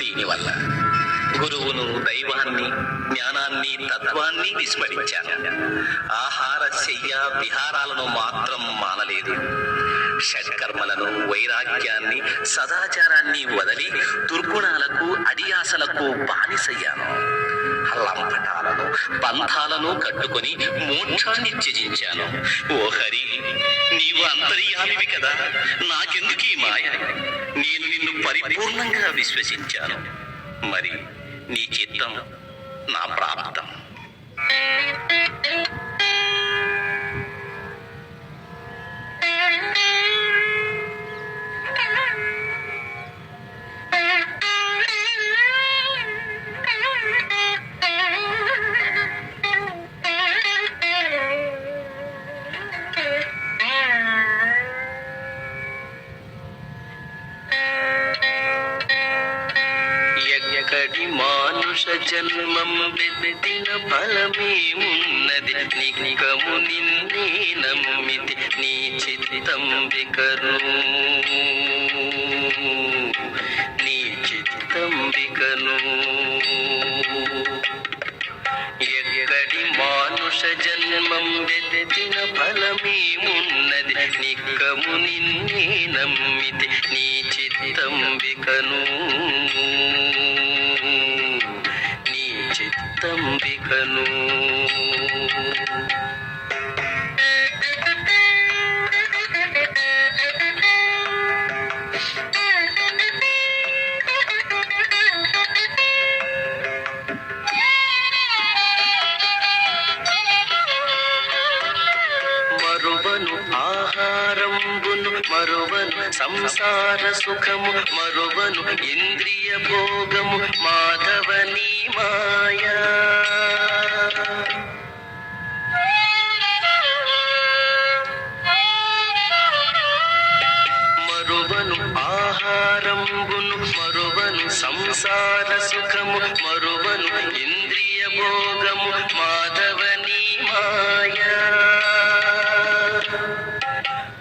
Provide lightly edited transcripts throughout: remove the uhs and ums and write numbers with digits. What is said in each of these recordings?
దీనివల్ల గురువును, దైవాన్ని, జ్ఞానాన్ని, తత్వాన్ని విస్మరించాను. ఆహార, శయ్య, విహారాలను మాత్రం మానలేదు. షట్కర్మలను, వైరాగ్యాన్ని, సదాచారాన్ని వదిలి దుర్గుణాలకు, అడియాసలకు బానిసయ్యాను. లంపటాలను, బంధాలను కట్టుకొని మోక్షాన్ని త్యజించాను. ఓ హరి, నీవు అంతర్యామివి కదా, నాకెందుకీ మాయ? నేను నిన్ను పరిపూర్ణంగా విశ్వసించాను. మరి నీ చిత్తం నా ప్రాప్తం. ఎక్కడి మానుష జన్మం వెతిన ఫలమేమున్నది? నికము నిన్నే నమ్మితి నీ చిత్తం వికరు, నీ చిత్తం వికను. ఎక్కడి మానుష జన్మం వెతిన ఫలమేమున్నది? నికము నిన్నే నమ్మితి నీ చిత్తం వికను, నీ చిత్తం వికను. మరువను ఆహారంబును, మరువను సంసార సుఖము, మరువను ఇంద్రియ భోగము, మాధవని మాయా. మరువను ఆహారంబును, మరువను సంసార సుఖము, మరువను ఇంద్రియ భోగము, మాధవని మాయా.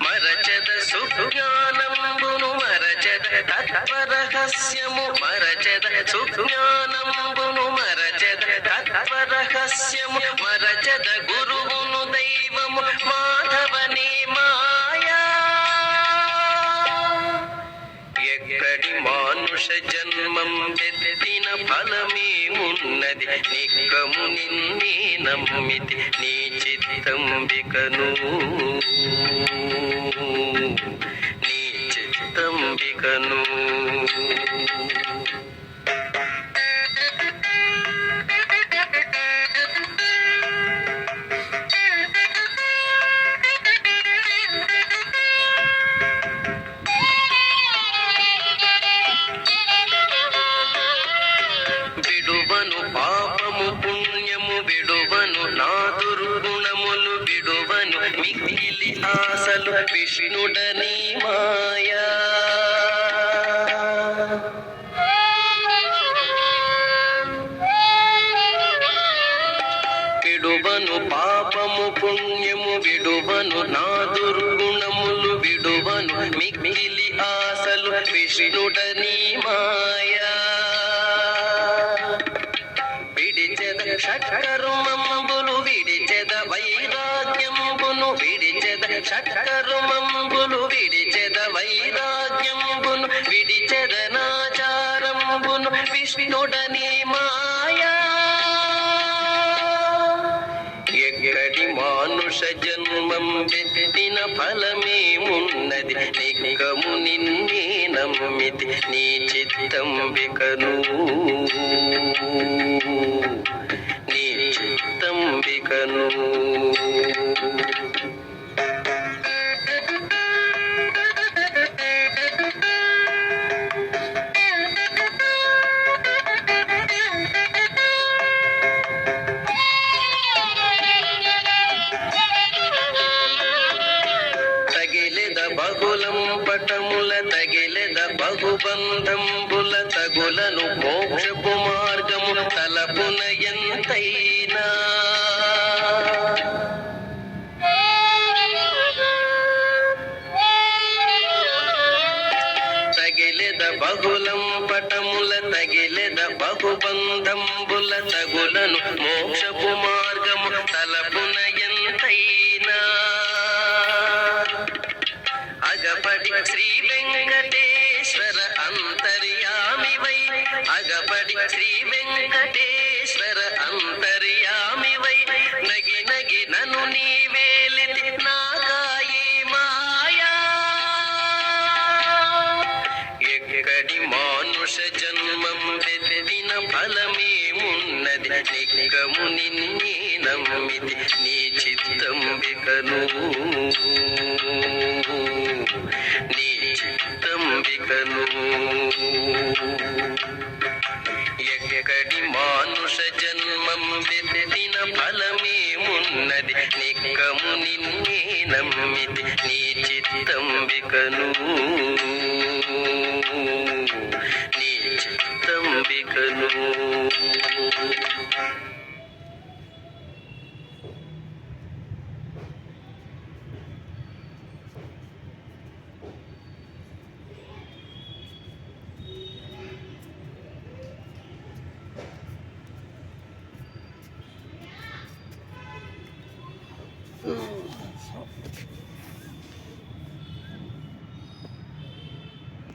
మరచద సుజ్ఞానంబును, మరచద తత్వరహస్యము, మరచద సుజ్ఞానంబును, మరచద తత్వరహస్యము, మరచద గురువును, దైవము, మాధవని మాయా. ఎక్కడి మానుష జన్మం వెతిన ఫలమేమున్నది? నికము నిన్నే నమ్మితి నీ చిత్తం వికను, నీ చిత్తం వికను. విడువను పాపము పుణ్యము, విడువను నా దుర్గుణములు, విడువను మిగిలి ఆశలు, విష్ణుడని మాయా. విడువను పాపము పుణ్యము, విడువను నా దుర్గుణములు, విడువను మిగిలి ఆశలు, విష్ణుడని మాయా. విడిచెద షట్కర్మంబులు, విడిచెద వైరాగ్యంబును, విడిచెద షట్కర్మంబులు, విడిచెద వైరాగ్యంబును, విడిచెద నాచారంబును, విష్ణుడని మాయా. ఎక్కడి మానుష జన్మం వెతిన ఫలమేమున్నది? నికము నిన్నే నమ్మితి నీ చిత్తం వికను, నీ చిత్తం వికను. తగిలెద బహుళం పటముల, తగిలెద బహుబంధంబుల, తగులను మోక్షపు మార్గము తలపున ఎంతైనా. తగిలెద బహుళం పటముల తగిలెద బహుబంధంబుల తగులను మోక్షపు మార్గము తలపున ఎంతైనా అగపడి శ్రీ వెంకటేశ్వర అంతర్యామివై అగపడి శ్రీ వెంకటేశ్వర అంతర్యామివై నగి నగి నను నీవేలితి నాకాయే మాయా ఎక్కడి మానుష జన్మం వెదిన ఫలమేమున్నది నిక్కము నిన్నే నమ్మితి నీ చిత్తంబికను నీ చిత్తంబికను ఎక్కడి మానుష జన్మం వెదిన ఫలమేమున్నది నిక్కము నిన్నే నమ్మితి నీ చిత్తంబికను